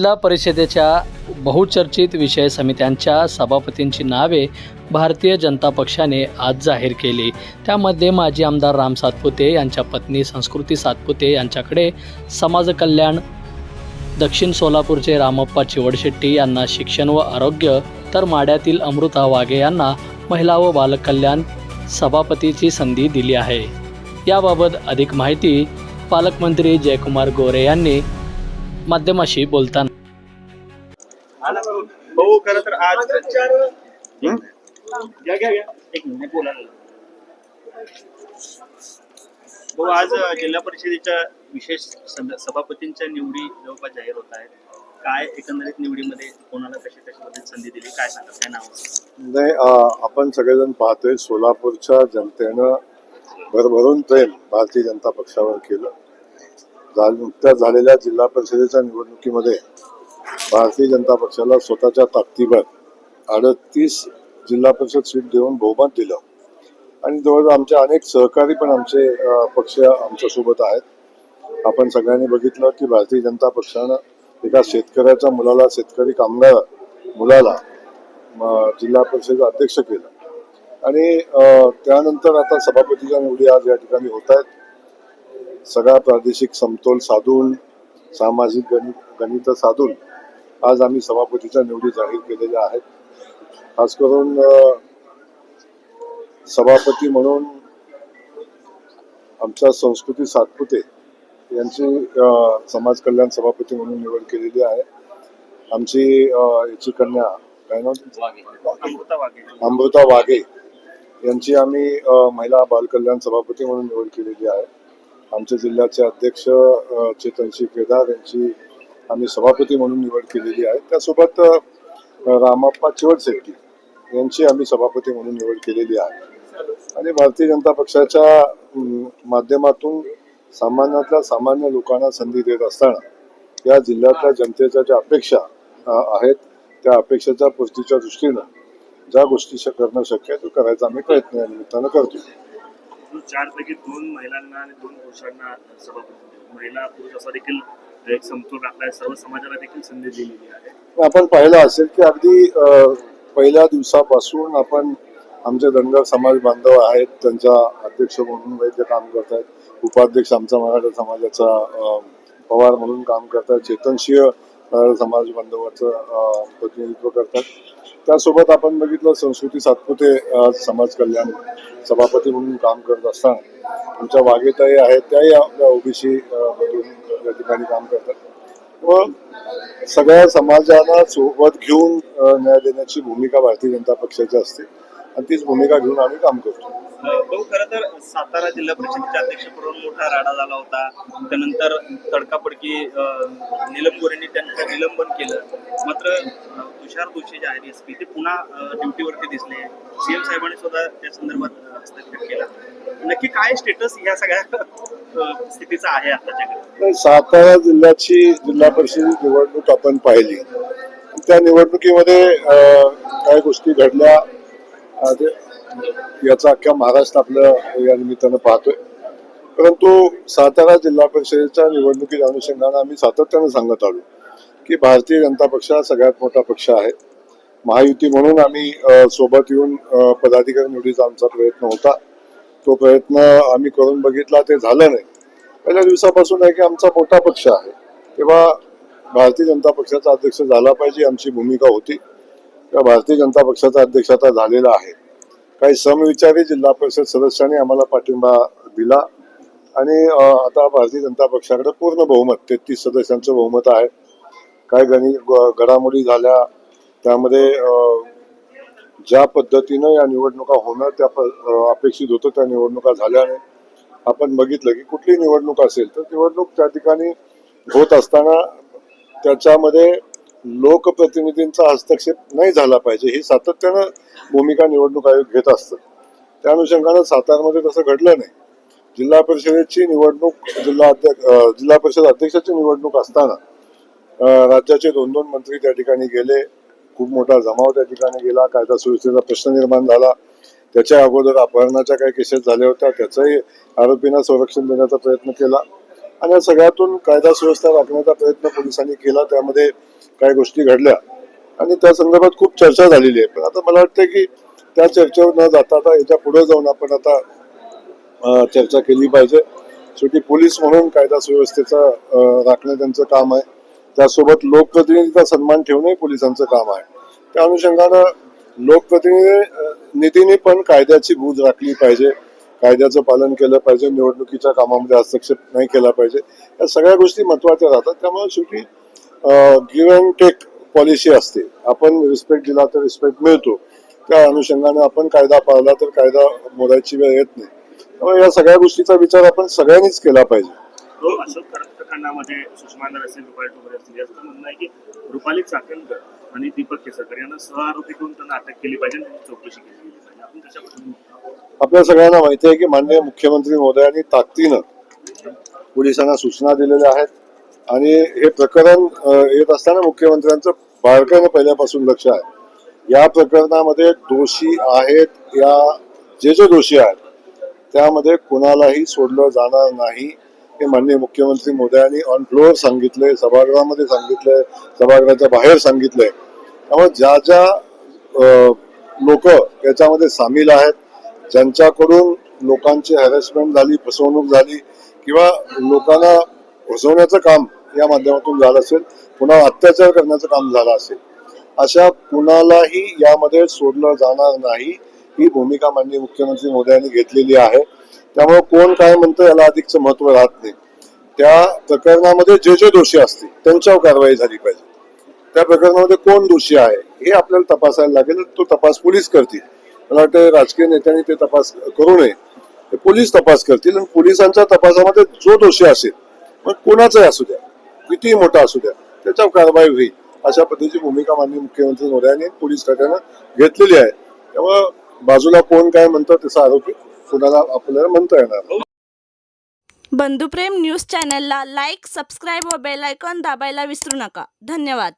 जिल्हा परिषदेच्या बहुचर्चित विषय समित्यांच्या सभापतींची नावे भारतीय जनता पक्षाने आज जाहीर केली। त्यामध्ये माजी आमदार राम सातपुते यांच्या पत्नी संस्कृती सातपुते यांच्याकडे समाज कल्याण, दक्षिण सोलापूरचे रामप्पा चिवडशेट्टी यांना शिक्षण व आरोग्य, तर माढ्यातील अमृता वाघे यांना महिला व बालकल्याण सभापतीची संधी दिली आहे। याबाबत अधिक माहिती पालकमंत्री जयकुमार गोरे यांनी माध्यमाशी बोलताना भाऊ खरं तर आज एक मिनिट बोला भाऊ, आज जिल्हा परिषदेच्या विशेष सभापतींच्या निवडी जवळपास जाहीर होत आहेत। काय एकंदरीत निवडीमध्ये कोणाला कशी पद्धत संधी दिली, काय सांगा, काय नाव? नाही, आपण सगळेजण पाहतोय सोलापूरच्या जनतेनं भरभरून प्रेम भारतीय जनता पक्षावर केलं। नुकत्याच झालेल्या जिल्हा परिषदेच्या निवडणुकीमध्ये भारतीय जनता पक्षाला स्वतःच्या ताकदीवर 38 जिल्हा परिषद सीट देऊन बहुमत दिलं आणि जवळजवळ आमचे अनेक सहकारी पण आमचे पक्ष आमच्यासोबत आहेत। आपण सगळ्यांनी बघितलं की भारतीय जनता पक्षानं एका शेतकऱ्याच्या मुलाला, शेतकरी कामगार मुलाला जिल्हा परिषद अध्यक्ष केलं आणि त्यानंतर आता सभापतीच्या निवडी आज या ठिकाणी होत आहेत। सगळा प्रादेशिक समतोल साधून, सामाजिक गणित साधून आज आम्ही सभापतीच्या निवडी जाहीर केलेल्या आहेत। खास करून सभापती म्हणून आमच्या संस्कृती सातपुते यांची समाज कल्याण सभापती म्हणून निवड केलेली आहे। आमची याची कन्या काय नाव, अमृता वाघे यांची आम्ही महिला बालकल्याण सभापती म्हणून निवड केलेली आहे। आमच्या जिल्ह्याचे अध्यक्ष चेतनशी केदार यांची आम्ही सभापती म्हणून निवड केलेली आहे। त्यासोबत रामप्पा चिवडशेट्टी यांची आम्ही सभापती म्हणून निवड केलेली आहे आणि भारतीय जनता पक्षाच्या माध्यमातून सामान्यातल्या सामान्य लोकांना संधी देत असताना या जिल्ह्यातल्या जनतेच्या ज्या अपेक्षा आहेत त्या अपेक्षेच्या पूर्तीच्या दृष्टीनं ज्या गोष्टी करणं शक्य आहे तो करायचा आम्ही प्रयत्न या निमित्तानं करतो। 4 पैकी 2 महिलांना आणि 2 पुरुषांना सभापती, महिला पुरुष असा देखील एक समतोल राखलाय, सर्व समाजाला देखील संधी दिलेली आहे। आपण पाहिलं असेल की अगदी पहिल्या दिवसापासून आपण आमचे धनगर समाज बांधव आहेत त्यांच्या अध्यक्ष म्हणून वैद्य काम करत आहेत, उपाध्यक्ष आमचा मराठा समाजाचा पवार म्हणून काम करतात, चेतनशीय समाज बांधवाचं प्रतिनिधित्व करतात। त्यासोबत आपण बघितलं संस्कृती सातपुते समाज कल्याण सभापती म्हणून काम करत असताना आमच्या वाघेताई आहेत त्याही आपल्या ओबीसी मधून या ठिकाणी काम करतात व सगळ्या समाजाला सोबत घेऊन न्याय देण्याची भूमिका भारतीय जनता पक्षाची असते आणि तीच भूमिका घेऊन आम्ही काम करतो। भाऊ, खरं तर सातारा जिल्हा परिषदेचे अध्यक्षपदावर मोठा राडा झाला होता, त्यानंतर तडकाफडकी नीलम गोरेंनी त्यांचं निलंबन केलं, मात्र तुषार दोषी जे आहेत SP ते पुन्हा ड्युटीवरती दिसले। CM साहेबांनी सुद्धा त्या संदर्भात हस्तक्षेप केला। नक्की काय स्टेटस या सगळ्या स्थितीचा आहे आताच्याकडे? सातारा जिल्ह्याची जिल्हा परिषद निवडणूक आपण पाहिली, त्या निवडणुकीमध्ये काही गोष्टी घडल्या याचा अख्ख्या महाराष्ट्र आपल्या या निमित्तानं पाहतोय। परंतु सातारा जिल्हा परिषदेच्या निवडणुकीच्या अनुषंगाने आम्ही सातत्यानं सांगत आलो की भारतीय जनता पक्ष हा सगळ्यात मोठा पक्ष आहे। महायुती म्हणून आम्ही सोबत येऊन पदाधिकारी निवडीचा आमचा प्रयत्न होता, तो प्रयत्न आम्ही करून बघितला, ते झालं नाही। पहिल्या दिवसापासून आहे की आमचा मोठा पक्ष आहे तेव्हा भारतीय जनता पक्षाचा अध्यक्ष झाला पाहिजे आमची भूमिका होती। त्या भारतीय जनता पक्षाचा अध्यक्ष आता झालेला आहे। काही समविचारी जिल्हा परिषद सदस्यांनी आम्हाला पाठिंबा दिला आणि आता भारतीय जनता पक्षाकडे पूर्ण बहुमत 33 सदस्यांचं बहुमत आहे। काही घडामोडी झाल्या त्यामध्ये ज्या पद्धतीनं या निवडणुका होणं त्या अपेक्षित होतं त्या निवडणुका झाल्याने आपण बघितलं की कुठली निवडणूक असेल तर निवडणूक त्या ठिकाणी होत असताना त्याच्यामध्ये लोकप्रतिनिधींचा हस्तक्षेप नाही झाला पाहिजे ही सातत्यानं भूमिका निवडणूक आयोग घेत असतं। त्या अनुषंगानं सातारमध्ये तसं घडलं नाही। जिल्हा परिषदेची निवडणूक जिल्हा परिषद अध्यक्षाची निवडणूक असताना राज्याचे 2 मंत्री त्या ठिकाणी गेले, खूप मोठा जमाव त्या ठिकाणी गेला, कायदा सुव्यवस्थेचा प्रश्न निर्माण झाला। त्याच्या अगोदर अपहरणाच्या काही केसेस झाल्या होत्या, त्याचाही आरोपींना संरक्षण देण्याचा प्रयत्न केला आणि सगळ्यातून कायदा सुव्यवस्था राखण्याचा प्रयत्न पोलिसांनी केला। त्यामध्ये काही गोष्टी घडल्या आणि त्या संदर्भात खूप चर्चा झालेली आहे. पण आता मला वाटतं की त्या चर्चेवर न जाता आता याच्या पुढे जाऊन आपण आता चर्चा केली पाहिजे. शेवटी पोलीस म्हणून कायदा सुव्यवस्थेचा राखणं त्यांचं काम आहे. त्यासोबत लोकप्रतिनिधीचा सन्मान ठेवणंही पोलिसांचं काम आहे. त्या अनुषंगानं लोकप्रतिनिधींनी पण कायद्याची गूज राखली पाहिजे, कायद्याचं पालन केलं पाहिजे, निवडणुकीच्या कामामध्ये हस्तक्षेप नाही केला पाहिजे. या सगळ्या गोष्टी महत्वाच्या राहतात. त्यामुळे शेवटी गिव्ह अँड टेक पॉलिसी असते. आपण रिस्पेक्ट दिला तर रिस्पेक्ट मिळतो. त्या अनुषंगानं आपण कायदा पाळला तर कायदा मोडायची वेळ येत नाही. त्यामुळे या सगळ्या गोष्टीचा विचार आपण सगळ्यांनीच केला पाहिजे. अशोक हत्याकांडामध्ये सुषमा अंधारे असेल, रुपाली ठोंबरे असतील, याचं म्हणणं आहे की रुपाली चाकणकर आणि दीपक केसरकर यांना सहआरोपी करून त्यांना अटक केली पाहिजे, त्यांची चौकशी केली पाहिजे. आपण त्याच्याबद्दल आपल्या सगळ्यांना माहिती आहे की माननीय मुख्यमंत्री महोदयांनी ताकदीनं पोलिसांना सूचना दिलेल्या आहेत आणि हे प्रकरण येत असताना मुख्यमंत्र्यांचं बारकाईनं पहिल्यापासून लक्ष आहे. या प्रकरणामध्ये दोषी आहेत, जे दोषी आहेत त्यामध्ये कुणालाही सोडलं जाणार नाही हे माननीय मुख्यमंत्री महोदयांनी ऑन फ्लोअर सांगितलंय, सभागृहामध्ये सांगितलंय, सभागृहाच्या बाहेर सांगितलंय. त्यामुळे ज्या लोक याच्यामध्ये सामील आहेत, ज्यांच्याकडून लोकांची हॅरेसमेंट झाली, फसवणूक झाली किंवा लोकांना फसवण्याचं काम या माध्यमातून झालं असेल, पुन्हा अत्याचार करण्याचं काम झालं असेल, अशा कुणालाही यामध्ये सोडलं जाणार नाही ही भूमिका माननीय मुख्यमंत्री महोदयांनी घेतलेली आहे. त्यामुळे कोण काय म्हणतं याला अधिकचं महत्व राहत नाही. त्या प्रकरणामध्ये जे दोषी असतील त्यांच्यावर कारवाई झाली पाहिजे. त्या प्रकरणामध्ये कोण दोषी आहे हे आपल्याला तपासायला लागेल. तो तपास पोलीस करतील. मला वाटतं राजकीय नेत्यांनी ते तपास करू नये. ते पोलीस तपास करतील आणि पोलिसांच्या तपासामध्ये जो दोषी असेल, मग कोणाचाही असू द्या, कितीही मोठा असू द्या, त्याच्यावर कारवाई होईल. अशा पद्धतीची भूमिका माननीय मुख्यमंत्री महोदयांनी पोलीस खात्यानं घेतलेली आहे. त्यामुळे बाजूला कोण काय म्हणतं त्याचा आरोपी कुणाला आपल्याला म्हणता येणार. बंधुप्रेम न्यूज चॅनलला लाईक, सबस्क्राईब व बेल आयकॉन दाबायला विसरू नका. धन्यवाद.